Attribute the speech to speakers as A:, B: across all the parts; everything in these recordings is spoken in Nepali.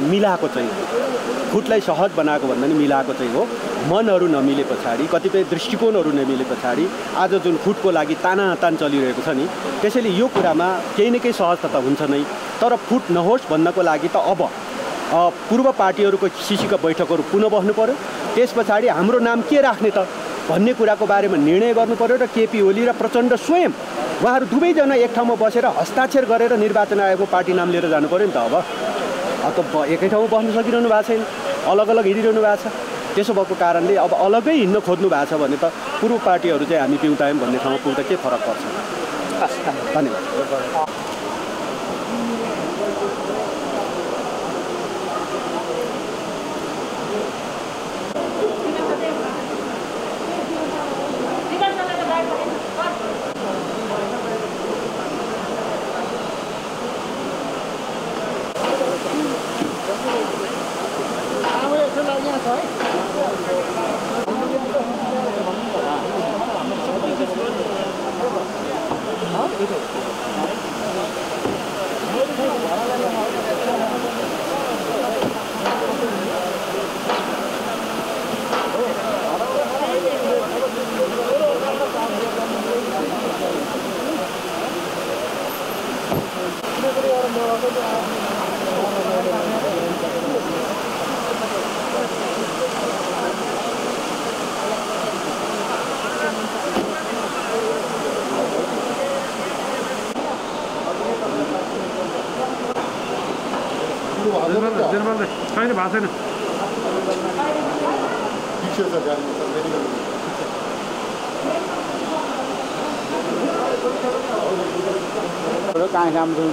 A: मिलाएको चाहिँ फुटलाई सहज बनाएको भन्दा नि मिलाएको चाहिँ हो। मनहरू नमिले पछाडि, कतिपय दृष्टिकोणहरू नमिले पछाडि आज जुन फुटको लागि तानातान चलिरहेको छ नि, त्यसैले यो कुरामा केही न केही सहजता त हुन्छ नै। तर फुट नहोस् भन्नको लागि त अब पूर्व पार्टीहरूको सिसीका बैठकहरू पुनः बस्नु पर्यो। त्यस पछाडि हाम्रो नाम के राख्ने त भन्ने कुराको बारेमा निर्णय गर्नु पर्यो र केपी ओली र प्रचण्ड स्वयं उहाँहरू दुवैजना एक ठाउँमा बसेर हस्ताक्षर गरेर निर्वाचन आयोगको पार्टी नाम लिएर जानु पर्यो नि त। अब एकै ठाउँमा बस्न सकिरहनु भएको छैन, अलग अलग हिँडिरहनु भएको छ। त्यसो भएको कारणले अब अलगै हिँड्न खोज्नु भएको छ भने त पूर्व पार्टीहरू चाहिँ हामी पिउतायौँ भन्ने ठाउँमा पुग्दा के फरक पर्छ? धन्यवाद।
B: छैन भएको छैन।
A: कहाँ राम्रो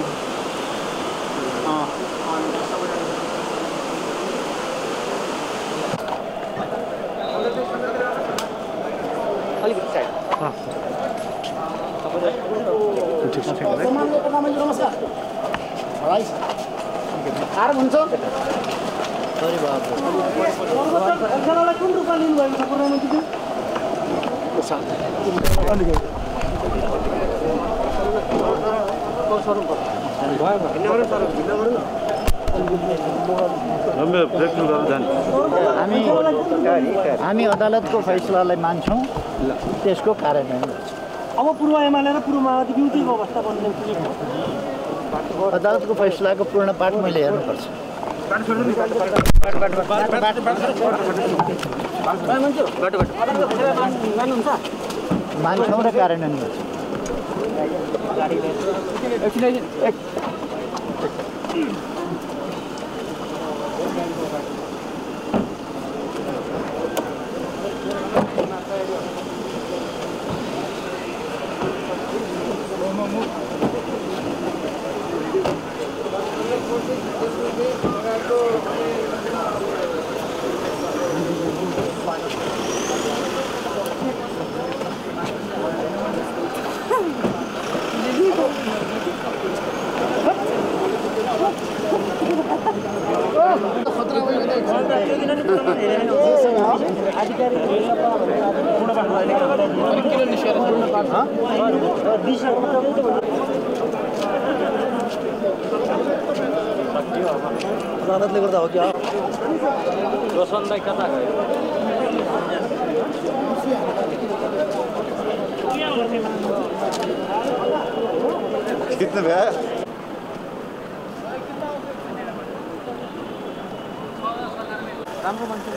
A: अलिकति साइड हुन्छ। सरी बाबु कुन रूपमा लिनुभएको छ प्रधानमन्त्रीज्यू? हामी अदालतको फैसलालाई मान्छौँ, त्यसको कार्यान्वयन गर्छौँ।
C: अब पूर्व एमाले र पूर्व माओवादी विउतिको अवस्था बन्ने
A: अदालतको फैसलाको पूर्ण पाठ मैले हेर्नुपर्छ। मान्छौँ र कार्यान्वयन गर्छौँ।
C: अदालतले गर्दा हो क्या?
D: रोशनलाई कता गयो?
B: कितना भ्या?
C: राम्रो मान्छे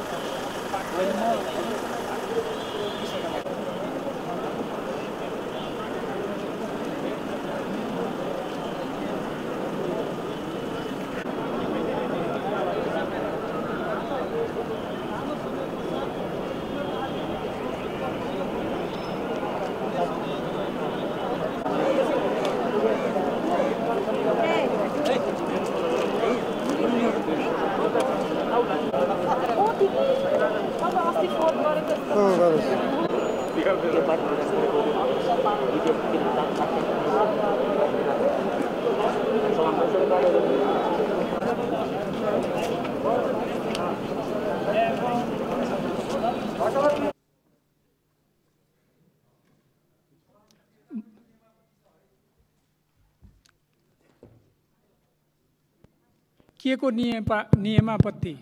E: के को नियमापत्ति?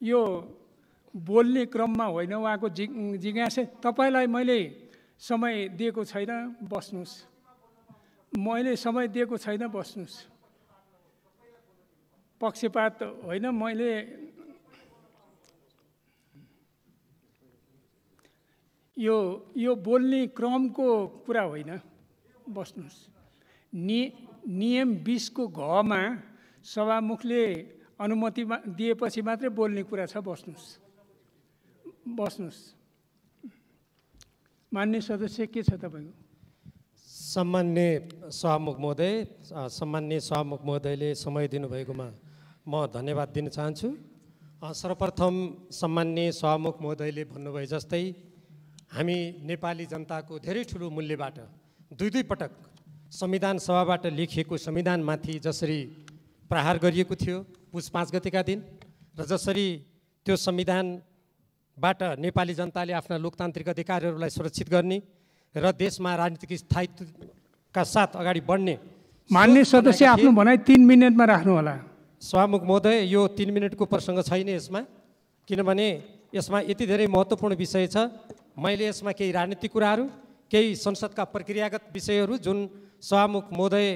E: यो बोल्ने क्रममा होइन उहाँको जिज्ञासा। तपाईँलाई मैले समय दिएको छैन, बस्नुहोस्। मैले समय दिएको छैन, बस्नुहोस्। पक्षपात होइन, मैले यो बोल्ने क्रमको कुरा होइन, बस्नुहोस्। नियम 20 को घमा सभामुखले अनुमति दिएपछि मात्रै बोल्ने कुरा छ, बस्नुहोस्। बस्नुहोस्। मान्य सदस्य, के छ तपाईँको?
F: सम्मान्य सभामुख महोदय, सम्मान्य सभामुख महोदयले समय दिनुभएकोमा म धन्यवाद दिन चाहन्छु। सर्वप्रथम सम्मान्य सभामुख महोदयले भन्नुभए जस्तै हामी नेपाली जनताको धेरै ठुलो मूल्यबाट दुई पटक संविधान सभाबाट लेखिएको संविधानमाथि जसरी प्रहार गरिएको थियो पुस 5 गतेका दिन, र जसरी त्यो संविधानबाट नेपाली जनताले आफ्ना लोकतान्त्रिक अधिकारहरूलाई सुरक्षित गर्ने र देशमा राजनीतिक स्थायित्वका साथ अगाडि बढ्ने।
E: मान्य सदस्य, आफ्नो भनाइ 3 मिनेटमा राख्नु होला।
F: सभामुख महोदय, यो 3 मिनटको प्रसङ्ग छैन यसमा, किनभने यसमा यति धेरै महत्त्वपूर्ण विषय छ। मैले यसमा केही राजनीतिक कुराहरू, केही संसदका प्रक्रियागत विषयहरू जुन सभामुख महोदय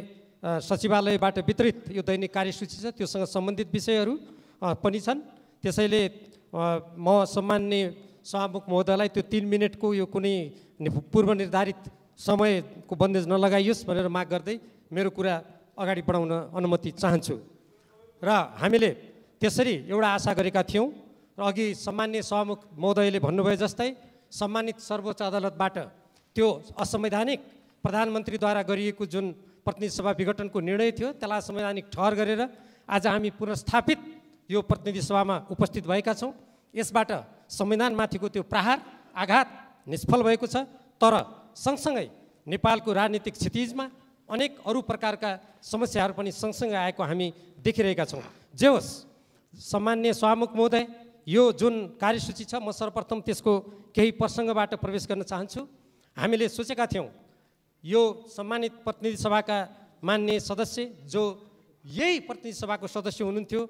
F: सचिवालयबाट वितरित यो दैनिक कार्यसूची छ त्योसँग सम्बन्धित विषयहरू पनि छन्। त्यसैले म सम्मान्य सभामुख महोदयलाई त्यो 3 मिनटको यो कुनै पूर्व निर्धारित समयको बन्देज नलगाइयोस् भनेर माग गर्दै मेरो कुरा अगाडि बढाउन अनुमति चाहन्छु। र हामीले त्यसरी एउटा आशा गरेका थियौँ र अघि सम्मान्य सभामुख महोदयले भन्नुभयो जस्तै सम्मानित सर्वोच्च अदालतबाट त्यो असंवैधानिक प्रधानमन्त्रीद्वारा गरिएको जुन प्रतिनिधि सभा विघटनको निर्णय थियो त्यसलाई संवैधानिक ठहर गरेर आज हामी पुनर्स्थापित यो प्रतिनिधि सभामा उपस्थित भएका छौँ। यसबाट संविधानमाथिको त्यो प्रहार आघात निष्फल भएको छ, तर सँगसँगै नेपालको राजनीतिक क्षितिजमा अनेक अरू प्रकारका समस्याहरू पनि सँगसँगै आएको हामी देखिरहेका छौँ। जे होस्, सम्मान्य सभामुख महोदय, यो जुन कार्यसूची छ म सर्वप्रथम त्यसको केही प्रसङ्गबाट प्रवेश गर्न चाहन्छु। हामीले सोचेका थियौँ यो सम्मानित प्रतिनिधि सभाका मान्य सदस्य जो यही प्रतिनिधि सभाको सदस्य हुनुहुन्थ्यो,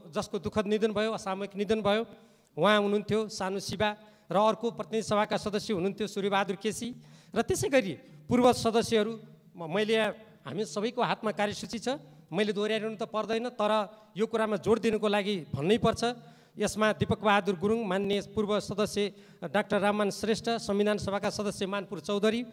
F: जसको दुःखद निधन भयो, असामयिक निधन भयो, उहाँ हुनुहुन्थ्यो सानु शिवा, र अर्को प्रतिनिधि सभाका सदस्य हुनुहुन्थ्यो सूर्यबहादुर केसी, र त्यसै गरी पूर्व सदस्यहरू। मैले हामी सबैको हातमा कार्यसूची छ, मैले दोहोऱ्याइरहनु त पर्दैन, तर यो कुरामा जोड दिनुको लागि भन्नै पर्छ। यसमा दीपक बहादुर गुरुङ, मान्य पूर्व सदस्य डाक्टर राममान श्रेष्ठ, संविधान सभाका सदस्य मानपुर चौधरी,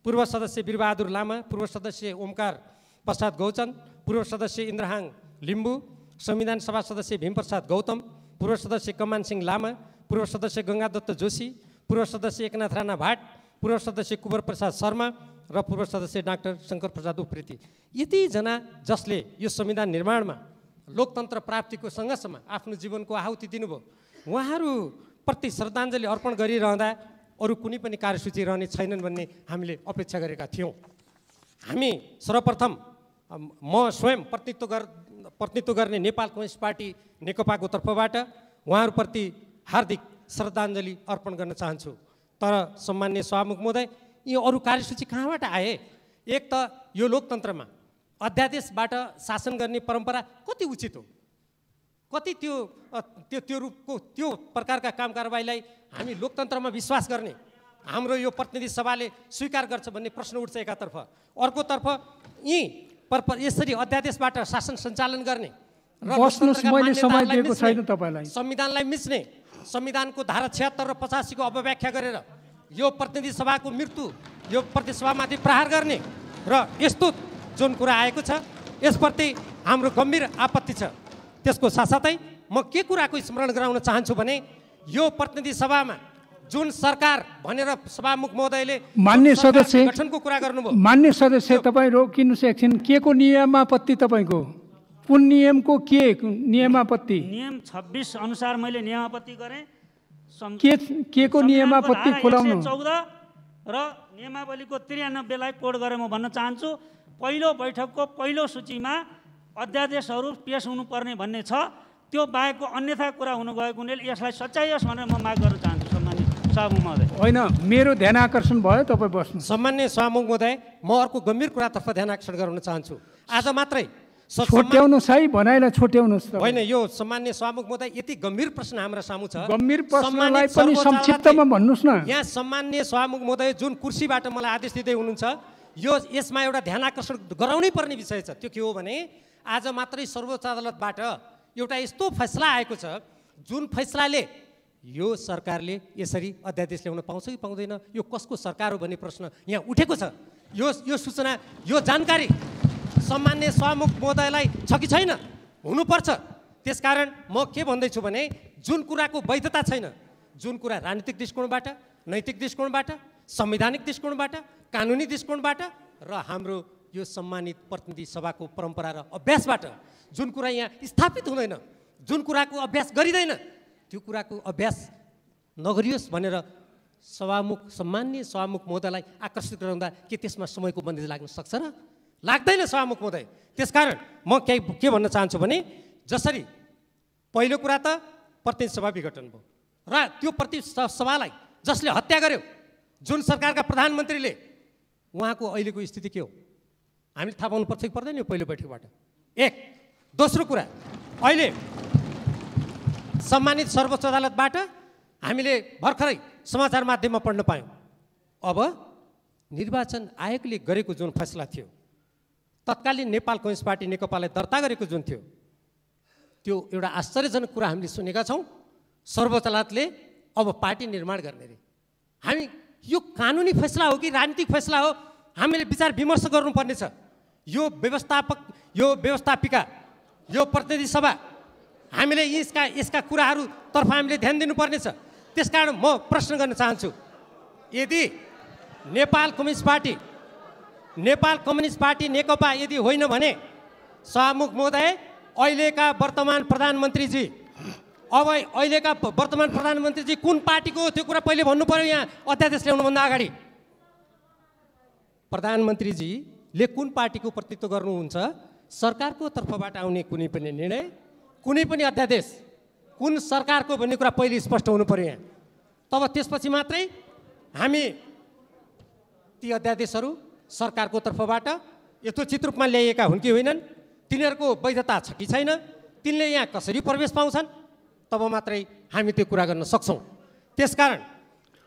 F: पूर्व सदस्य वीरबहादुर लामा, पूर्व सदस्य ओमकार प्रसाद गौचन, पूर्व सदस्य इन्द्रहाङ लिम्बू, संविधान सभा सदस्य भीमप्रसाद गौतम, पूर्व सदस्य कमान सिंह लामा, पूर्व सदस्य गङ्गादत्त जोशी, पूर्व सदस्य एकनाथ राणा भाट, पूर्व सदस्य कुवर प्रसाद शर्मा र पूर्व सदस्य डाक्टर शङ्कर प्रसाद उप्रेती। यतिजना जसले यो संविधान निर्माणमा लोकतन्त्र प्राप्तिको सङ्घर्षमा आफ्नो जीवनको आहुति दिनुभयो, उहाँहरूप्रति श्रद्धाञ्जली अर्पण गरिरहँदा अरू कुनै पनि कार्यसूची रहने छैनन् भन्ने हामीले अपेक्षा गरेका थियौँ। हामी सर्वप्रथम म स्वयं प्रतिनिधित्व गर्ने नेपाल कम्युनिस्ट पार्टी नेकपाको तर्फबाट उहाँहरूप्रति हार्दिक श्रद्धाञ्जली अर्पण गर्न चाहन्छु। तर सम्मान्य सभामुख महोदय, यो अरू कार्यसूची कहाँबाट आए? एक त यो लोकतन्त्रमा अध्यादेशबाट शासन गर्ने परम्परा कति उचित हो, कति त्यो रूपको त्यो प्रकारका काम कारबाहीलाई हामी लोकतन्त्रमा विश्वास गर्ने हाम्रो यो प्रतिनिधि सभाले स्वीकार गर्छ भन्ने प्रश्न उठ्छ एकातर्फ। अर्कोतर्फ यसरी अध्यादेशबाट शासन सञ्चालन गर्ने र संविधानलाई मिच्ने, संविधानको धारा 76 र 85 को अपव्याख्या गरेर यो प्रतिनिधि सभाको मृत्यु, यो प्रतिनिधि सभामाथि प्रहार गर्ने र यस्तो जुन कुरा आएको छ यसप्रति हाम्रो गम्भीर आपत्ति छ। त्यसको साथसाथै म के कुराको स्मरण गराउन चाहन्छु भने यो प्रतिनिधि सभामा जुन सरकार भनेर सभामुख महोदयले
E: मान्य सदस्य
F: गठनको कुरा गर्नुभयो।
E: मान्य सदस्य, तपाईँ रोकिनुहोस् एकछिन। के को नियमापत्ति तपाईँको? कुन नियमको के नियमापत्ति?
G: नियम 26 अनुसार मैले नियमापत्ति गरेँ।
E: के को नियमापत्ति खोलाउनु?
G: 14 र नियमावलीको 93 लाई कोड गरेर म भन्न चाहन्छु। पहिलो बैठकको पहिलो सूचीमा अध्यादेशहरू पेश हुनुपर्ने भन्ने छ, त्यो बाहेकको अन्यथा कुरा हुनुभएको हुनाले यसलाई सच्याइयोस् भनेर म माग गर्न चाहन्छु। सम्मानित सभामुख महोदय।
E: होइन, मेरो ध्यान आकर्षण भयो, तपाईँ बस्नु।
F: सम्मान्य सभामुख महोदय, म अर्को गम्भीर कुरातर्फ ध्यान आकर्षण गराउन चाहन्छु। आज मात्रै
E: छोट्याउनुहोस् है, भनाइलाई छोट्याउनुहोस्।
F: होइन, यो सम्मान्य सभामुख महोदय, यति गम्भीर प्रश्न हाम्रो सामु छ।
E: गम्भीर प्रश्नलाई पनि संक्षिप्तमा भन्नुहोस् न।
F: यहाँ सम्मान्य सभामुख महोदय जुन कुर्सीबाट मलाई आदेश दिँदै हुनुहुन्छ, यसमा एउटा ध्यान आकर्षण गराउनै पर्ने विषय छ। त्यो के हो भने आज मात्रै सर्वोच्च अदालतबाट एउटा यस्तो फैसला आएको छ जुन फैसलाले यो सरकारले यसरी अध्यादेश ल्याउन पाउँछ कि पाउँदैन, यो कसको सरकार हो भन्ने प्रश्न यहाँ उठेको छ। यो सूचना, यो जानकारी सम्मान्य सभामुख महोदयलाई छ कि छैन? हुनुपर्छ। त्यसकारण म के भन्दैछु भने जुन कुराको वैधता छैन, जुन कुरा राजनीतिक दृष्टिकोणबाट, नैतिक दृष्टिकोणबाट, संवैधानिक दृष्टिकोणबाट, कानुनी दृष्टिकोणबाट र हाम्रो यो सम्मानित प्रतिनिधि सभाको परम्परा र अभ्यासबाट जुन कुरा यहाँ स्थापित हुँदैन, जुन कुराको अभ्यास गरिँदैन, त्यो कुराको अभ्यास नगरियोस् भनेर सम्मान्य सभामुख महोदयलाई आकर्षित गराउँदा के त्यसमा समयको बन्देज लाग्न सक्छ र? लाग्दैन सभामुख महोदय। त्यसकारण म के भन्न चाहन्छु भने जसरी पहिलो कुरा त प्रतिनिधि सभा विघटन भयो र त्यो प्रतिनिधि सभालाई जसले हत्या गर्यो, जुन सरकारका प्रधानमन्त्रीले, उहाँको अहिलेको स्थिति के हो हामीले थाहा पाउनुपर्छ कि पर्दैन? यो पहिलो बैठकबाट एक। दोस्रो कुरा, अहिले सम्मानित सर्वोच्च अदालतबाट हामीले भर्खरै समाचार माध्यममा पढ्न पायौँ, अब निर्वाचन आयोगले गरेको जुन फैसला थियो, तत्कालीन नेपाल कम्युनिस्ट पार्टी नेकपालाई दर्ता गरेको जुन थियो, त्यो एउटा आश्चर्यजनक कुरा हामीले सुनेका छौँ। सर्वोच्च अदालतले अब पार्टी निर्माण गर्ने रे। हामी यो कानुनी फैसला हो कि राजनीतिक फैसला हो, हामीले विचार विमर्श गर्नुपर्ने छ। यो व्यवस्थापिका, यो प्रतिनिधि सभा, हामीले यसका कुराहरूतर्फ हामीले ध्यान दिनुपर्ने छ। त्यसकारण म प्रश्न गर्न चाहन्छु, यदि नेपाल कम्युनिस्ट पार्टी नेकपा यदि होइन भने सभामुख महोदय, अहिलेका वर्तमान प्रधानमन्त्रीजी कुन पार्टीको हो त्यो कुरा पहिले भन्नु पर्यो। यहाँ अध्यादेश ल्याउनुभन्दा अगाडि प्रधानमन्त्रीजीले कुन पार्टीको प्रतिनिधित्व गर्नुहुन्छ, सरकारको तर्फबाट आउने कुनै पनि निर्णय, कुनै पनि अध्यादेश कुन सरकारको भन्ने कुरा पहिले स्पष्ट हुनु पर्यो यहाँ। तब त्यसपछि मात्रै हामी ती अध्यादेशहरू सरकारको तर्फबाट यथोचित रूपमा ल्याइएका हुन् कि होइनन्, तिनीहरूको वैधता छ कि छैन, तिनले यहाँ कसरी प्रवेश पाउँछन्, तब मात्रै हामी त्यो कुरा गर्न सक्छौँ। त्यसकारण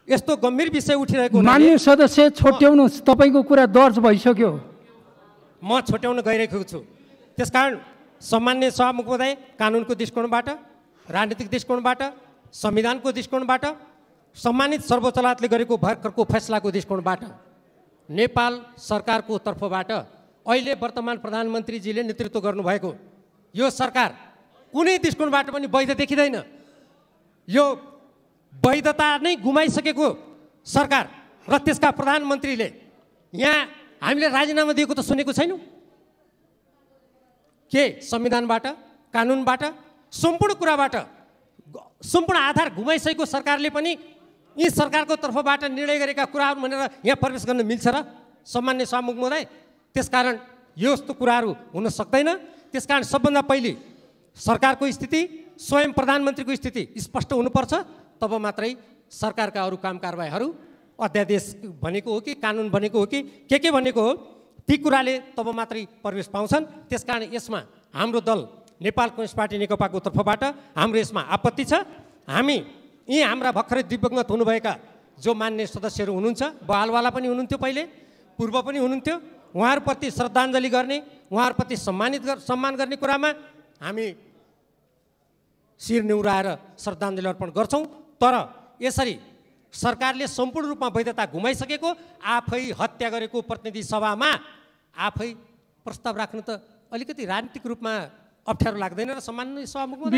F: यस्तो गम्भीर विषय उठिरहेको
E: मान्य सदस्य छोट्याउनुहोस्, तपाईँको कुरा दर्ज भइसक्यो।
F: म छोट्याउन गइरहेको छु। त्यसकारण सम्मान्य सभामुख महोदय, कानुनको दृष्टिकोणबाट, राजनीतिक दृष्टिकोणबाट, संविधानको दृष्टिकोणबाट, सम्मानित सर्वोच्च अदालतले गरेको भर्खरको फैसलाको दृष्टिकोणबाट नेपाल सरकारको तर्फबाट अहिले वर्तमान प्रधानमन्त्रीजीले नेतृत्व गर्नुभएको यो सरकार कुनै दृष्टिकोणबाट पनि वैध देखिँदैन। यो वैधता नै गुमाइसकेको सरकार र त्यसका प्रधानमन्त्रीले यहाँ हामीले राजीनामा दिएको त सुनेको छैनौँ। के संविधानबाट, कानुनबाट, सम्पूर्ण कुराबाट सम्पूर्ण आधार गुमाइसकेको सरकारले पनि यी सरकारको तर्फबाट निर्णय गरेका कुराहरू भनेर यहाँ प्रवेश गर्न मिल्छ र सम्मान्य सभामुख महोदय? त्यसकारण यस्तो कुराहरू हुन सक्दैन। त्यसकारण सबभन्दा पहिले सरकारको स्थिति, स्वयं प्रधानमन्त्रीको स्थिति स्पष्ट हुनुपर्छ, तब मात्रै सरकारका अरू काम कारबाहीहरू, अध्यादेश भनेको हो कि कानुन भनेको हो कि के भनेको हो, ती कुराले तब मात्रै प्रवेश पाउँछन्। त्यसकारण यसमा हाम्रो दल नेपाल कम्युनिस्ट पार्टी नेकपाको तर्फबाट हाम्रो यसमा आपत्ति छ। हामी यी हाम्रा भर्खरै दिवंगत हुनुभएका जो मान्य सदस्यहरू हुनुहुन्छ, बहालवाला पनि हुनुहुन्थ्यो, पहिले पूर्व पनि हुनुहुन्थ्यो, उहाँहरूप्रति श्रद्धाञ्जली गर्ने, उहाँहरूप्रति सम्मान गर्ने कुरामा हामी शिर निहुराएर श्रद्धाञ्जली अर्पण गर्छौँ। तर यसरी सरकारले सम्पूर्ण रूपमा वैधता गुमाइसकेको, आफै हत्या गरेको प्रतिनिधि सभामा आफै प्रस्ताव राख्नु त अलिकति राजनीतिक रूपमा अप्ठ्यारो लाग्दैन र सम्मान्य सभामुख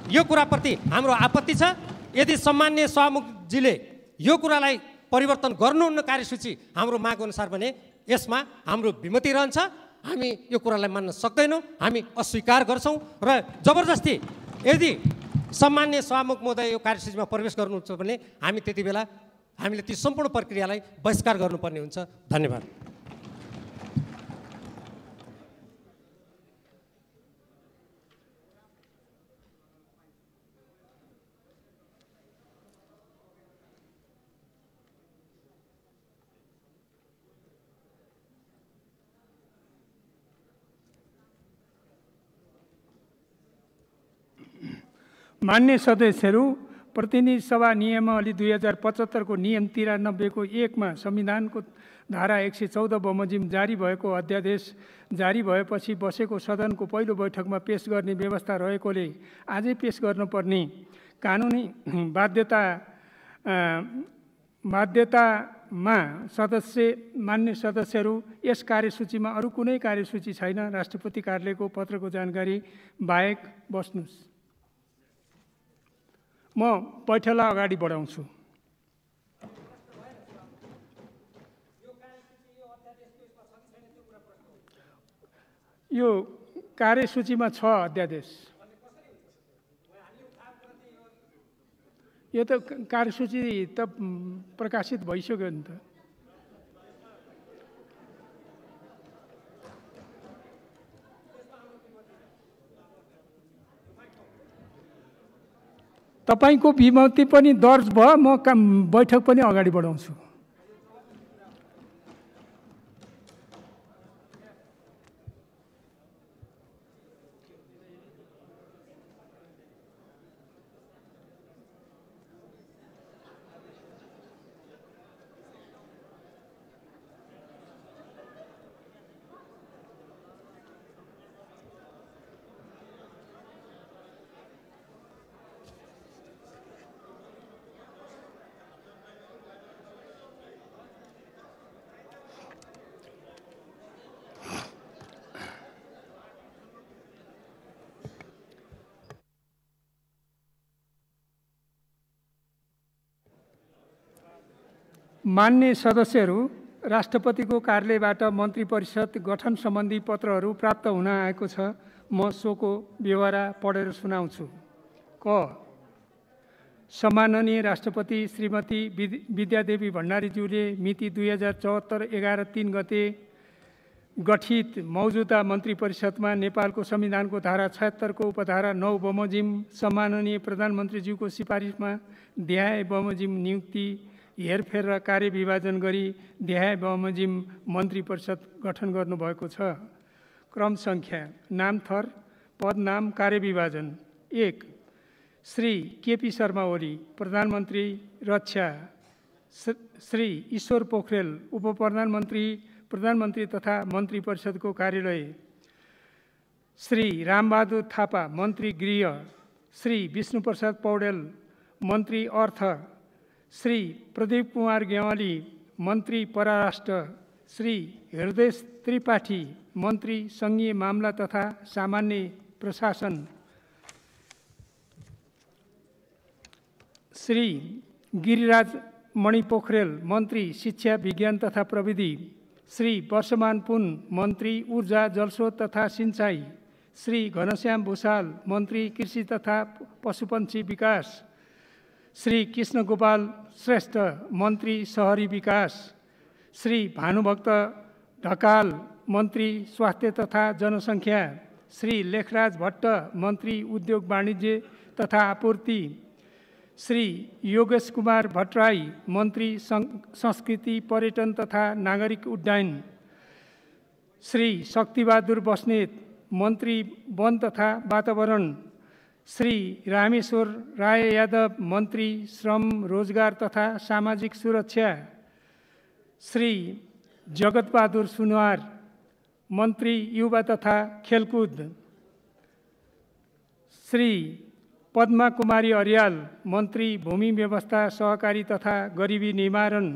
F: यो कुराप्रति हाम्रो आपत्ति छ। यदि सम्मान्य सभामुखजीले यो कुरालाई परिवर्तन गर्नुहुन्न कार्यसूची हाम्रो माग अनुसार भने यसमा हाम्रो विमति रहन्छ। हामी यो कुरालाई मान्न सक्दैनौँ, हामी अस्वीकार गर्छौँ र जबरजस्ती यदि सम्मान्य सभामुख महोदय यो कार्यसूचीमा प्रवेश गर्नुहुन्छ भने हामी त्यति बेला हामीले ती सम्पूर्ण प्रक्रियालाई बहिष्कार गर्नुपर्ने हुन्छ। धन्यवाद।
E: मान्य सदस्यहरू, प्रतिनिधि सभा नियमावली 2075 को नियम 93 को 1 मा संविधानको धारा 114 बमोजिम जारी भएको अध्यादेश जारी भएपछि बसेको सदनको पहिलो बैठकमा पेश गर्ने व्यवस्था रहेकोले आजै पेश गर्नुपर्ने कानुनी बाध्यतामा मान्य सदस्यहरू यस कार्यसूचीमा अरू कुनै कार्यसूची छैन। राष्ट्रपति कार्यालयको पत्रको जानकारी बाहेक बस्नुस्। म बैठकलाई अगाडि बढाउँछु। यो कार्यसूचीमा छ अध्यादेश। यो त कार्यसूची त प्रकाशित भइसक्यो नि त। तपाईको विमति पनि दर्ज भयो, म बैठक पनि अगाडि बढाउँछु। मान्य सदस्यहरू, राष्ट्रपतिको कार्यालयबाट मन्त्री परिषद गठन सम्बन्धी पत्रहरू प्राप्त हुन आएको छ। म सोको ब्यौरा पढेर सुनाउँछु। क सम्माननीय राष्ट्रपति श्रीमती विद्यादेवी भण्डारीज्यूले मिति 2074 11/3 गते गठित मौजूदा मन्त्री परिषदमा नेपालको संविधानको धारा 76 को उपधारा 9 बमोजिम सम्माननीय प्रधानमन्त्रीज्यूको सिफारिसमा देहाय बमोजिम नियुक्ति, हेरफेर र कार्यविभाजन गरी देहाय बमोजिम मन्त्री परिषद गठन गर्नुभएको छ। क्रम सङ्ख्या, नामथर, पदनाम, कार्यविभाजन। 1 श्री केपी शर्मा ओली, प्रधानमन्त्री रक्षा। श्री ईश्वर पोखरेल, प्रधानमन्त्री तथा मन्त्री परिषदको कार्यालय। श्री रामबहादुर थापा, मन्त्री गृह। श्री विष्णुप्रसाद पौडेल, मन्त्री अर्थ। श्री प्रदीप कुमार गेवाली, मन्त्री परराष्ट्र। श्री हृदय त्रिपाठी, मन्त्री सङ्घीय मामला तथा सामान्य प्रशासन। श्री गिरिराज मणि पोखरेल, मन्त्री शिक्षा विज्ञान तथा प्रविधि। श्री वर्षमान पुन, मन्त्री ऊर्जा जलस्रोत तथा सिंचाई। श्री घनश्याम भूषाल, मन्त्री कृषि तथा पशुपन्छी विकास। श्री कृष्ण गोपाल श्रेष्ठ, मन्त्री शहरी विकास। श्री भानुभक्त ढकाल, मन्त्री स्वास्थ्य तथा जनसङ्ख्या। श्री लेखराज भट्ट, मन्त्री उद्योग वाणिज्य तथा आपूर्ति। श्री योगेश कुमार भट्टराई, मन्त्री संस्कृति पर्यटन तथा नागरिक उड्डयन। श्री शक्तिबहादुर बस्नेत, मन्त्री वन तथा वातावरण। श्री रामेश्वर राय यादव, मन्त्री श्रम रोजगार तथा सामाजिक सुरक्षा। श्री जगतबहादुर सुनवार, मन्त्री युवा तथा खेलकुद। श्री पद्मा कुमारी अर्याल, मन्त्री भूमि व्यवस्था सहकारी तथा गरिबी निवारण।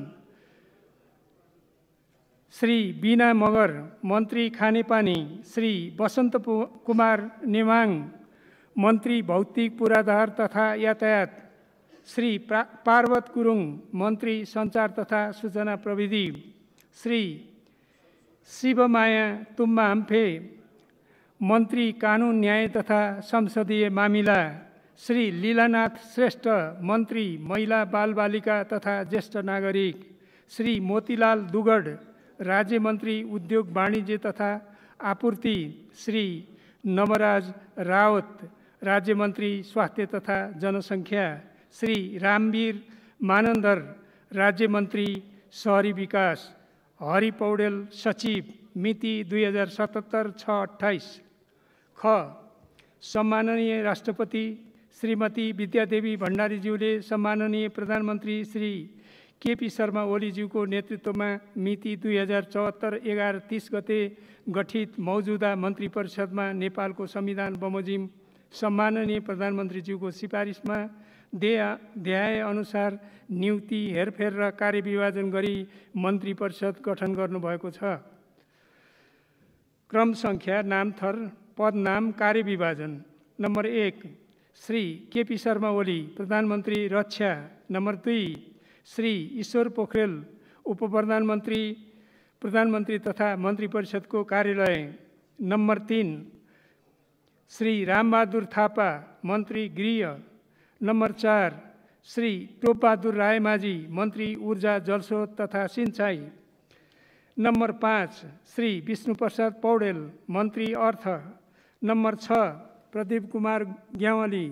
E: श्री बीना मगर, मन्त्री खानेपानी। श्री वसन्त कुमार नेमाङ, मन्त्री भौतिक पूर्वाधार तथा यातायात। श्री पार्वत गुरुङ, मन्त्री सञ्चार तथा सूचना प्रविधि। श्री शिवमाया तुम्बा हम्फे, मन्त्री कानुन न्याय तथा संसदीय मामिला। श्री लीलानाथ श्रेष्ठ, मन्त्री महिला बालबालिका तथा ज्येष्ठ नागरिक। श्री मोतीलाल दुगड, राज्य मन्त्री उद्योग वाणिज्य तथा आपूर्ति। श्री नवराज रावत, राज्य मन्त्री स्वास्थ्य तथा जनसङ्ख्या। श्री रामवीर मानन्दर, राज्य मन्त्री शहरी विकास। हरि पौडेल, सचिव, मिति 2077 6/28। ख सम्माननीय राष्ट्रपति श्रीमती विद्यादेवी भण्डारीज्यूले सम्माननीय प्रधानमन्त्री श्री केपी शर्मा ओलीज्यूको नेतृत्वमा मिति 2074 11-30 गते गठित मौजूदा मन्त्री परिषदमा नेपालको संविधान बमोजिम सम्माननीय प्रधानमन्त्रीज्यूको सिफारिसमा ध्याए अनुसार नियुक्ति, हेरफेर र कार्यविभाजन गरी मन्त्री परिषद गठन गर्नुभएको छ। क्रम सङ्ख्या, नामथर, पद नाम, कार्यविभाजन। नम्बर 1 श्री केपी शर्मा ओली प्रधानमन्त्री रक्षा। नम्बर 2 श्री ईश्वर पोखरेल प्रधानमन्त्री तथा मन्त्री परिषदको कार्यालय। नम्बर 3 श्री रामबहादुर थापा मन्त्री गृह। नम्बर 4 श्री टोपबहादुर रायमाझी मन्त्री ऊर्जा जलस्रोत तथा सिंचाई। नम्बर 5 श्री विष्णुप्रसाद पौडेल मन्त्री अर्थ। नम्बर 6 प्रदीप कुमार ग्यावाली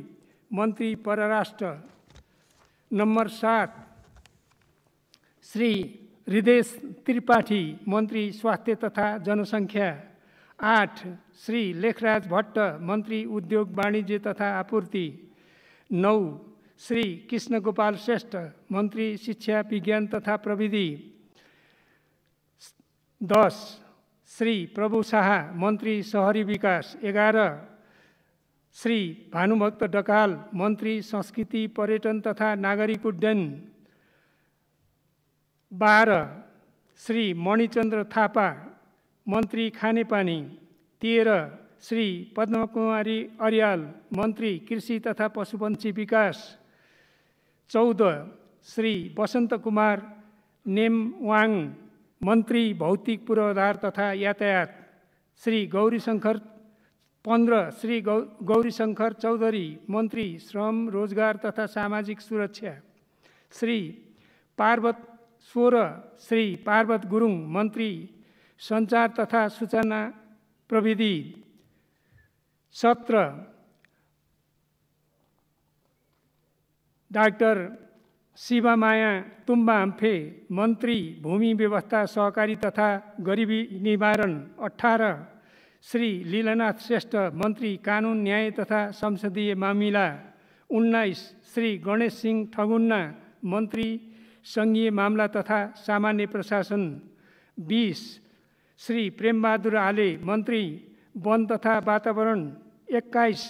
E: मन्त्री परराष्ट्र। नम्बर 7 श्री हृदेश त्रिपाठी मन्त्री स्वास्थ्य तथा जनसङ्ख्या। 8 श्री लेखराज भट्ट मन्त्री उद्योग वाणिज्य तथा आपूर्ति। 9 श्री कृष्णगोपाल श्रेष्ठ मन्त्री शिक्षा विज्ञान तथा प्रविधि। 10 श्री प्रभु शाह मन्त्री शहरी विकास। 11 श्री भानुभक्त ढकाल मन्त्री संस्कृति पर्यटन तथा नागरिक उड्डयन। 12 श्री मणिचन्द्र थापा मन्त्री खानेपानी। 13 श्री पद्मकुमारी अर्याल मन्त्री कृषि तथा पशुपन्छी विकास। 14 श्री वसन्त कुमार नेमवाङ मन्त्री भौतिक पूर्वाधार तथा यातायात। 15 श्री गौरीशङ्कर चौधरी मन्त्री श्रम रोजगार तथा सामाजिक सुरक्षा। 16 श्री पार्वत गुरुङ मन्त्री सञ्चार तथा सूचना प्रविधि। 17 डाक्टर शिवमाया तुम्बाहम्फे मन्त्री भूमि व्यवस्था सहकारी तथा गरिबी निवारण। 18 श्री लीलानाथ श्रेष्ठ मन्त्री कानुन न्याय तथा संसदीय मामिला। 19 श्री गणेश सिंह ठगुन्ना मन्त्री सङ्घीय मामला तथा सामान्य प्रशासन। 20 श्री प्रेमबहादुर आले मन्त्री वन तथा वातावरण। 21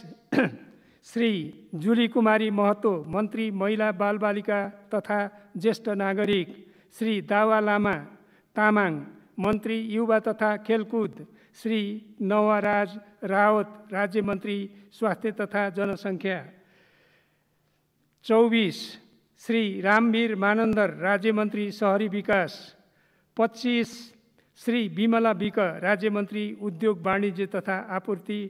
E: श्री जुली कुमारी महतो मन्त्री महिला बालबालिका तथा ज्येष्ठ नागरिक। श्री दावा लामा तामाङ मन्त्री युवा तथा खेलकुद। श्री नवराज रावत राज्य मन्त्री स्वास्थ्य तथा जनसङ्ख्या। 24 श्री रामवीर मानन्दर राज्य मन्त्री शहरी विकास। 25 श्री विमला विक राज्य मन्त्री उद्योग वाणिज्य तथा आपूर्ति।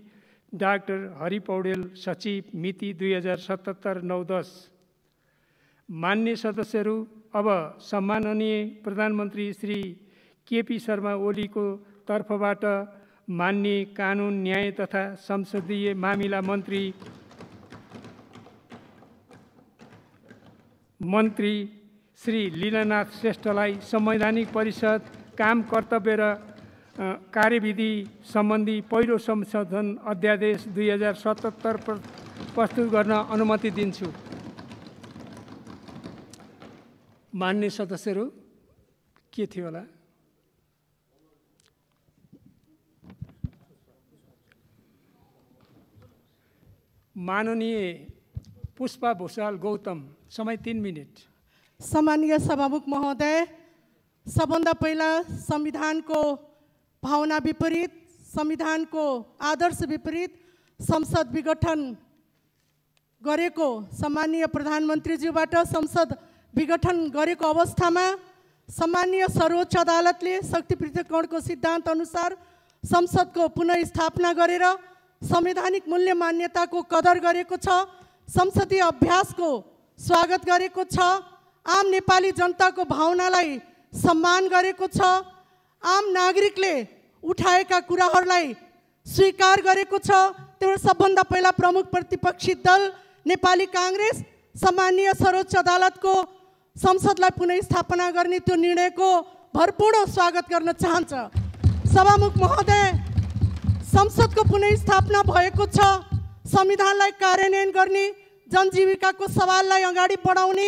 E: डाक्टर हरि पौडेल सचिव मिति 2077 9-10। मान्य सदस्यहरू, अब सम्माननीय प्रधानमन्त्री श्री केपी शर्मा ओलीको तर्फबाट मान्य कानुन न्याय तथा संसदीय मामिला मन्त्री श्री लीलानाथ श्रेष्ठलाई संवैधानिक परिषद काम कर्तव्य र कार्यविधि सम्बन्धी पहिलो संशोधन अध्यादेश 2077 प्रस्तुत गर्न अनुमति दिन्छु। मान्य सदस्यहरू, के थियो होला? माननीय पुष्पा भूषाल गौतम, समय 3 मिनट।
H: सम्मानीय सभामुख महोदय, सबभन्दा पहिला संविधानको भावना विपरीत, संविधानको आदर्श विपरीत संसद विघटन गरेको सम्मानीय प्रधानमन्त्रीज्यूबाट संसद विघटन गरेको अवस्थामा सम्मानीय सर्वोच्च अदालतले शक्ति पृथक्करणको सिद्धान्त अनुसार संसदको पुनर्स्थापना गरेर संवैधानिक मूल्य मान्यताको कदर गरेको छ, संसदीय अभ्यासको स्वागत गरेको छ, आम नेपाली जनताको भावनालाई सम्मान गरेको छ, आम नागरिकले उठाएका कुराहरूलाई स्वीकार गरेको छ। त्यो सबभन्दा पहिला प्रमुख प्रतिपक्षी दल नेपाली काङ्ग्रेस सम्मानीय सर्वोच्च अदालतको संसदलाई पुनर्स्थापना गर्ने त्यो निर्णयको भरपूर्ण स्वागत गर्न चाहन्छ। सभामुख महोदय, संसदको पुनर्स्थापना भएको छ, संविधानलाई कार्यान्वयन गर्ने जनजीविकाको सवाललाई अगाडि बढाउने,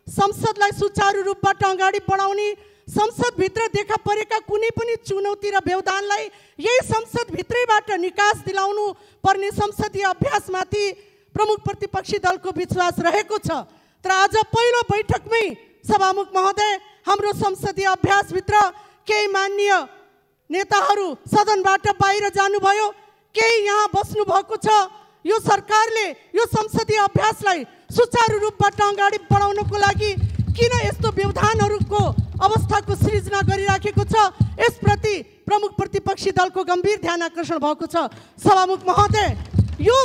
H: संसदलाई सुचारू रूपबाट अगाडि बढाउने, संसदभित्र देखा परेका कुनै पनि चुनौती र व्यवधानलाई यही संसदभित्रैबाट निकास दिलाउनु पर्ने संसदीय अभ्यासमाथि प्रमुख प्रतिपक्षी दलको विश्वास रहेको छ। तर आज पहिलो बैठकमै सभामुख महोदय, हाम्रो संसदीय अभ्यासभित्र केही माननीय नेताहरू सदनबाट बाहिर जानुभयो, केही यहाँ बस्नु भएको छ। यो सरकारले यो संसदीय अभ्यासलाई सुचारू रूपबाट अगाडि बढाउनको लागि किन यस्तो व्यवधानहरूको अवस्थाको सृजना गरिराखेको छ, यसप्रति प्रमुख प्रतिपक्षी दलको गम्भीर ध्यान आकर्षण भएको छ। सभामुख महोदय, यो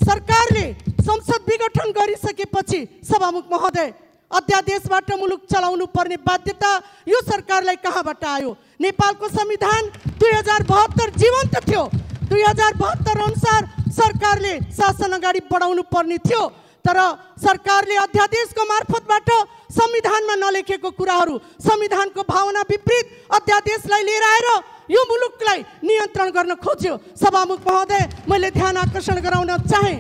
H: सरकारले संसद विघटन गरिसकेपछि सभामुख महोदय, अध्यादेशबाट मुलुक चलाउनु पर्ने बाध्यता यो सरकारलाई कहाँबाट आयो? नेपालको संविधान 2072 जीवन्त थियो। 2072 अनुसार सरकारले शासन अगाडि बढाउनु पर्ने थियो, तर सरकारले अध्यादेशको मार्फतबाट संविधानमा नलेखेको कुराहरू, संविधानको भावना विपरीत अध्यादेशलाई लिएर आएर यो मुलुकलाई नियन्त्रण गर्न खोज्यो। सभामुख महोदय, मैले ध्यान आकर्षण गराउन चाहे,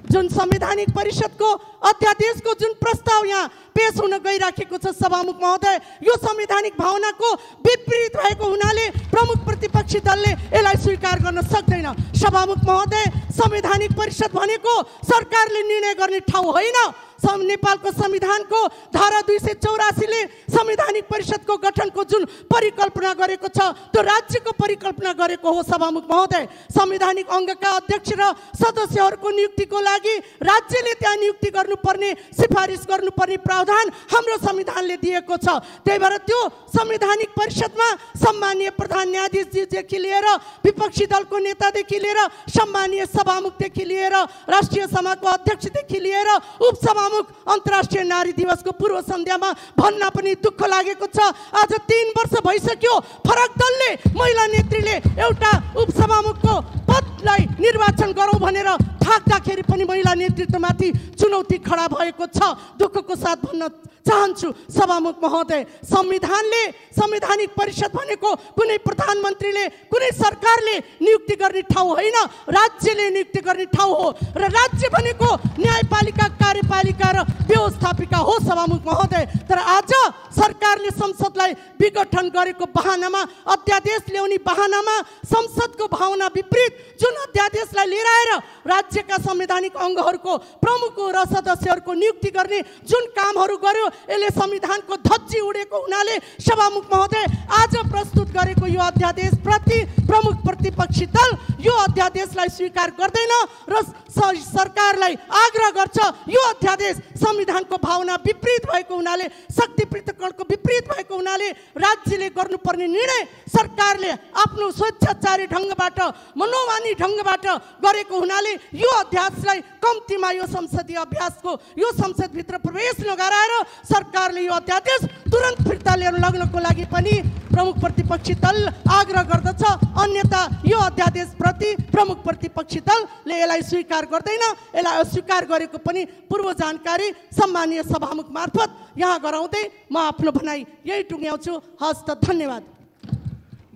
H: जुन संवैधानिक परिषदको अध्यादेशको जुन प्रस्ताव यहाँ पेश हुन गइराखेको छ सभामुख महोदय, यो संवैधानिक भावनाको विपरीत भएको हुनाले प्रमुख प्रतिपक्षी दलले यसलाई स्वीकार गर्न सक्दैन। सभामुख महोदय, संवैधानिक परिषद भनेको सरकारले निर्णय गर्ने ठाउँ होइन। नेपालको संविधानको धारा 284 ले संवैधानिक परिषदको गठनको जुन परिकल्पना गरेको छ त्यो राज्यको परिकल्पना गरेको हो। सभामुख महोदय, संवैधानिक अङ्गका अध्यक्ष र सदस्यहरूको नियुक्तिको लागि राज्यले त्यहाँ नियुक्ति गर्नुपर्ने, सिफारिस गर्नुपर्ने प्रावधान हाम्रो संविधानले दिएको छ। त्यही भएर त्यो संवैधानिक परिषदमा सम्मानीय प्रधान न्यायाधीशजीदेखि लिएर विपक्षी दलको नेतादेखि लिएर सम्मानीय सभामुखदेखि लिएर राष्ट्रिय सभाको अध्यक्षदेखि लिएर उपसभामुख अन्तर्राष्ट्रिय नारी दिवसको पूर्व सन्ध्यामा भन्न पनि दुःख लागेको छ। आज 3 वर्ष भइसक्यो, फरक दलले, महिला नेत्रीले एउटा उपसभामुखको पदलाई निर्वाचन गरौँ भनेर थाक्दाखेरि पनि महिला नेतृत्वमाथि चुनौती खडा भएको छ। दुःखको साथ भन्न चाहन्छु सभामुख महोदय, संविधानले, संवैधानिक परिषद भनेको कुनै प्रधानमन्त्रीले, कुनै सरकारले नियुक्ति गर्ने ठाउँ होइन, राज्यले नियुक्ति गर्ने ठाउँ हो। र राज्य भनेको न्यायपालिका, कार्यपालिका र व्यवस्थापिका हो सभामुख महोदय। तर आज सरकारले संसदलाई विघटन गरेको बहानामा, अध्यादेश ल्याउने बहानामा संसदको भावना विपरीत जुन अध्यादेशलाई लिएर आएर राज्यका संवैधानिक अङ्गहरूको प्रमुख र सदस्यहरूको नियुक्ति गर्ने जुन कामहरू गर्यो, यसले संविधानको धज्जी उडेको हुनाले सभामुख महोदय, आज प्रस्तुत गरेको यो अध्यादेश प्रति प्रमुख प्रतिपक्षी दल यो अध्यादेशलाई स्वीकार गर्दैन र सरकारलाई आग्रह गर्छ यो अध्यादेश संविधानको भावना विपरीत भएको हुनाले, शक्ति पृथक्करणको विपरीत भएको हुनाले राज्यले गर्नुपर्ने निर्णय सरकारले आफ्नो स्वेच्छाचारी ढङ्गबाट, मनोमानी ढङ्गबाट गरेको हुनाले यो अध्यादेशलाई कम्तीमा यो संसदीय अभ्यासको यो संसदभित्र प्रवेश नगराएर सरकारले यो अध्यादेश तुरन्त फिर्ता लिएर लग्नको लागि पनि प्रमुख प्रतिपक्षी दल आग्रह गर्दछ। अन्यथा यो अध्यादेशप्रति प्रमुख प्रतिपक्षी दलले यसलाई स्वीकार गर्दैन। यसलाई अस्वीकार गरेको पनि पूर्व जानकारी सम्मानीय सभामुख मार्फत यहाँ गराउँदै म आफ्नो भनाइ यही टुङ्ग्याउँछु। हस् त, धन्यवाद।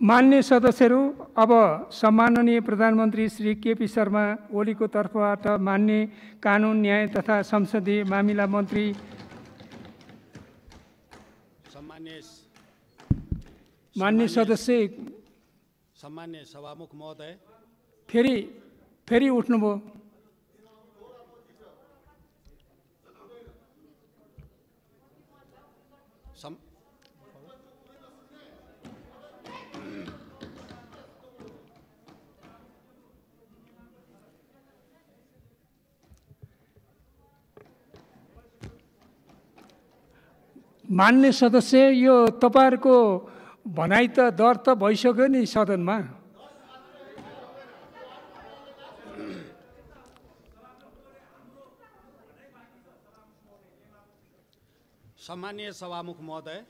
E: मान्य सदस्यहरू, अब सम्माननीय प्रधानमन्त्री श्री केपी शर्मा ओलीको तर्फबाट मान्य कानुन, न्याय तथा संसदीय मामिला मन्त्री मान्य सदस्य,
I: सम्मान्य सभामुख महोदय,
E: फेरि उठ्नुभयो। मान्य सदस्य, यो तपाईँहरूको भनाइ त दर्ता भइसक्यो नि सदनमा।
I: सम्मानीय सभामुख महोदय,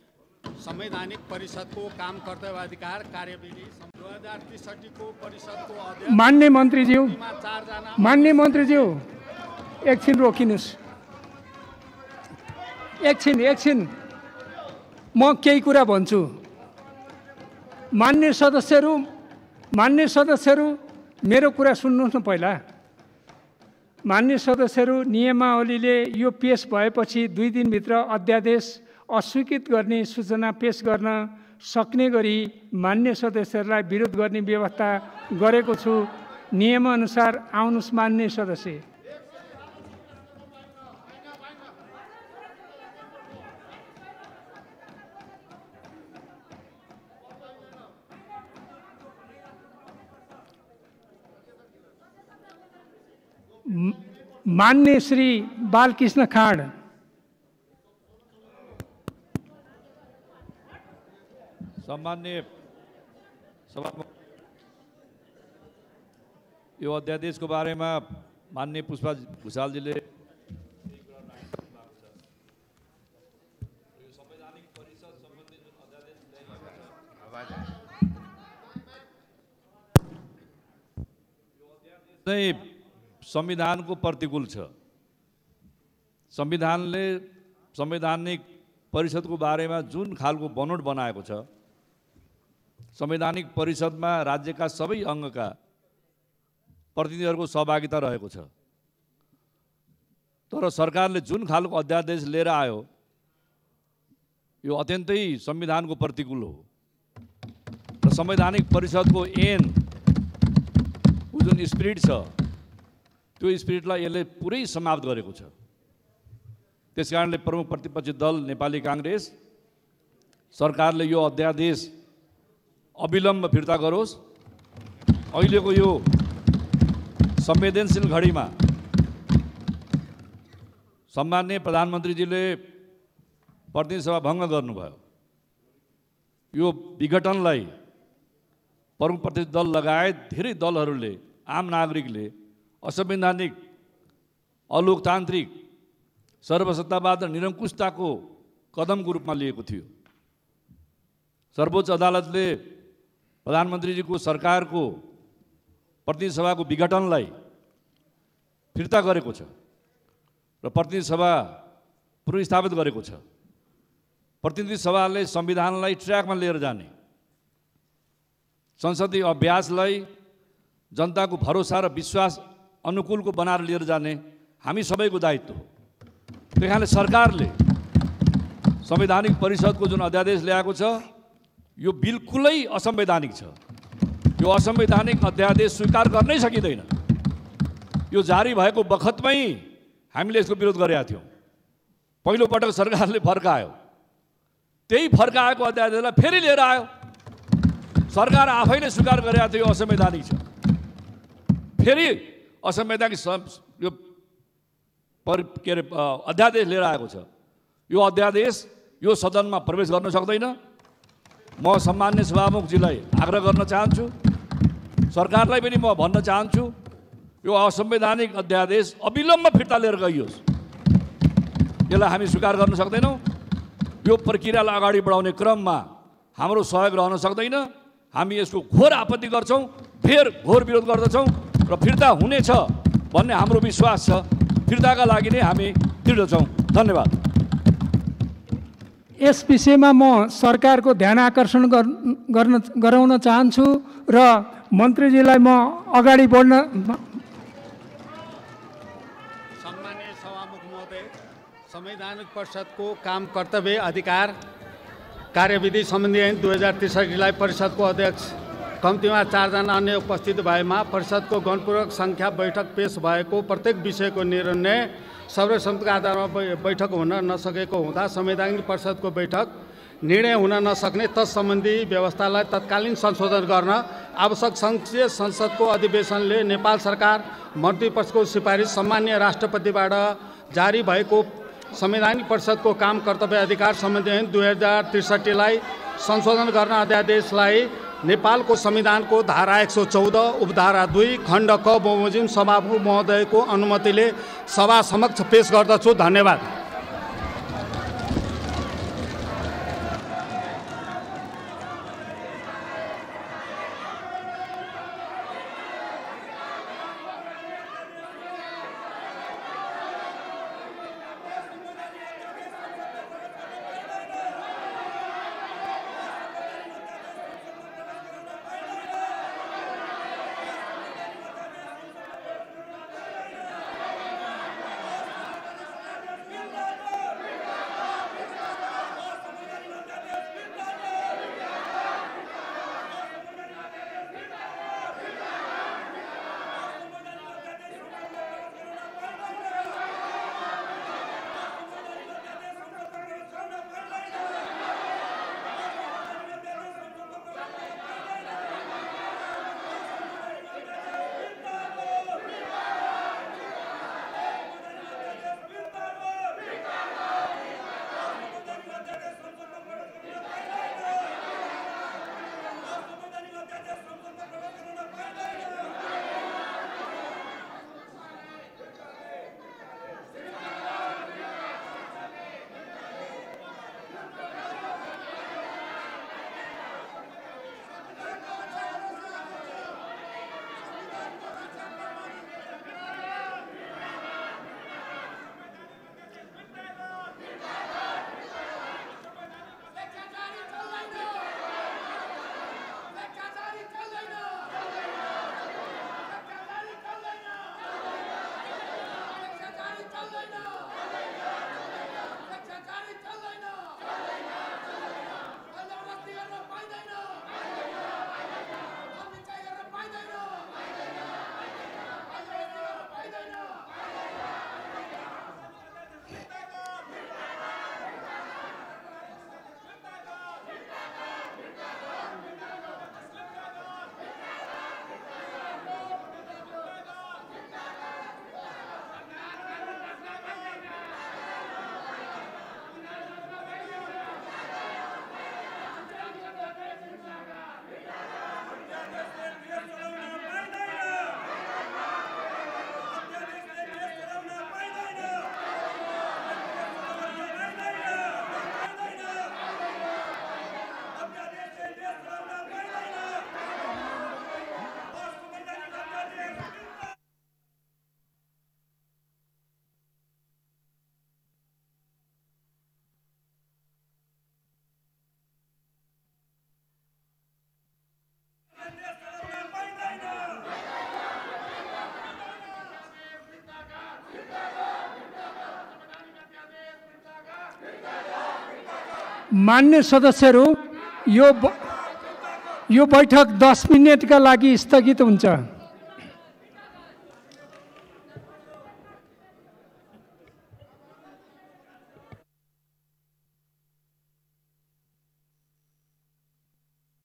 I: संवैधानिक परिषदको काम कर्तव्य अधिकार कार्यविधि 2063 को परिषदको अध्यक्ष
E: मान्य मन्त्रीज्यू एकछिन रोकिनुहोस्। एकछिन म केही कुरा भन्छु। मान्य सदस्यहरू मेरो कुरा सुन्नुहोस् न। पहिला मान्य सदस्यहरू, नियमावलीले यो पेश भएपछि 2 दिनभित्र अध्यादेश अस्वीकृत गर्ने सूचना पेश गर्न सक्ने गरी मान्य सदस्यहरूलाई विरोध गर्ने व्यवस्था गरेको छु। नियमअनुसार आउनुहोस् मान्य सदस्य। मान्य श्री बालकृष्ण खाँड।
J: सम्मान्य सभामुख, यो अध्यादेशको बारेमा माननीय पुष्पा भुषालजीले चाहिँ संविधानको प्रतिकूल छ। संविधानले संवैधानिक परिषदको बारेमा जुन खालको बनोट बनाएको छ, संवैधानिक परिषदमा राज्यका सबै अङ्गका प्रतिनिधिहरूको सहभागिता रहेको छ। तर सरकारले जुन खालको अध्यादेश लिएर आयो यो अत्यन्तै संविधानको प्रतिकूल हो र संवैधानिक परिषदको जुन स्पिरिट छ त्यो स्पिरिटलाई यसले पुरै समाप्त गरेको छ। त्यसकारणले प्रमुख प्रतिपक्षी दल नेपाली काङ्ग्रेस सरकारले यो अध्यादेश अविलम्ब फिर्ता गरोस्। अहिलेको यो संवेदनशील घडीमा सम्माननीय प्रधानमन्त्रीजीले प्रतिनिधि सभा भङ्ग गर्नुभयो। यो विघटनलाई प्रमुख प्रतिपक्षी दल लगायत धेरै दलहरूले, आम नागरिकले असंवैधानिक, अलोकतान्त्रिक, सर्वसत्तावाद र निरङ्कुशताको कदमको रूपमा लिएको थियो। सर्वोच्च अदालतले प्रधानमन्त्रीजीको सरकारको प्रतिनिधि सभाको विघटनलाई फिर्ता गरेको छ र प्रतिनिधि सभा पुनर्स्थापित गरेको छ। प्रतिनिधि सभाले संविधानलाई ट्र्याकमा लिएर जाने, संसदीय अभ्यासलाई जनताको भरोसा र विश्वास अनुकूलको बनाएर लिएर जाने हामी सबैको दायित्व हो। त्यही कारणले सरकारले संवैधानिक परिषदको जुन अध्यादेश ल्याएको छ यो बिल्कुलै असंवैधानिक छ। यो असंवैधानिक अध्यादेश स्वीकार गर्नै सकिँदैन। यो जारी भएको बखतमै हामीले यसको विरोध गरेका थियौँ। पहिलो पटक सरकारले फर्कायो, त्यही फर्काएको अध्यादेशलाई फेरि लिएर आयो। सरकार आफैले स्वीकार गरेका थियो यो असंवैधानिक छ, फेरि असंवैधानिक यो अध्यादेश लिएर आएको छ। यो अध्यादेश यो सदनमा प्रवेश गर्न सक्दैन। म सम्मान्य सभामुखजीलाई आग्रह गर्न चाहन्छु, सरकारलाई पनि म भन्न चाहन्छु यो असंवैधानिक अध्यादेश अविलम्ब फिर्ता लिएर गइयोस्। यसलाई हामी स्वीकार गर्न सक्दैनौँ। यो प्रक्रियालाई अगाडि बढाउने क्रममा हाम्रो सहयोग रहन सक्दैन। हामी यसको घोर आपत्ति गर्छौँ, फेर घोर विरोध गर्दछौँ र फिर्ता हुनेछ भन्ने हाम्रो विश्वास छ। फिर्ताका लागि नै हामी दृढ छौँ। धन्यवाद।
E: यस विषयमा म सरकारको ध्यान आकर्षण गराउन चाहन्छु र मन्त्रीजीलाई म अगाडि बढ्न।
I: सम्माननीय सभामुख महोदय, संवैधानिक परिषदको काम कर्तव्य अधिकार कार्यविधि सम्बन्धी ऐन 2063लाई परिषदको अध्यक्ष कम्तीमा 4 जना अन्य उपस्थित भएमा परिषदको गणपूर्वक सङ्ख्या बैठक पेश भएको प्रत्येक विषयको निर्णय सर्वसम्मतिका आधारमा बैठक हुन नसकेको हुँदा संवैधानिक परिषदको बैठक निर्णय हुन नसक्ने तत्सम्बन्धी व्यवस्थालाई तत्कालीन संशोधन गर्न आवश्यक संघीय संसदको अधिवेशनले नेपाल सरकार मन्त्रीपरिषदको सिफारिस सामान्य राष्ट्रपतिबाट जारी भएको संवैधानिक परिषदको काम कर्तव्य अधिकार सम्बन्धी ऐन 2063लाई संशोधन गर्न अध्यादेशलाई नेपालको संविधानको धारा 114 उपधारा 2 खण्ड क बमोजिम सभामुख महोदयको अनुमतिले सभा समक्ष पेश गर्दछु। धन्यवाद।
E: मान्य सदस्यहरू, यो बैठक 10 मिनेटका लागि स्थगित हुन्छ।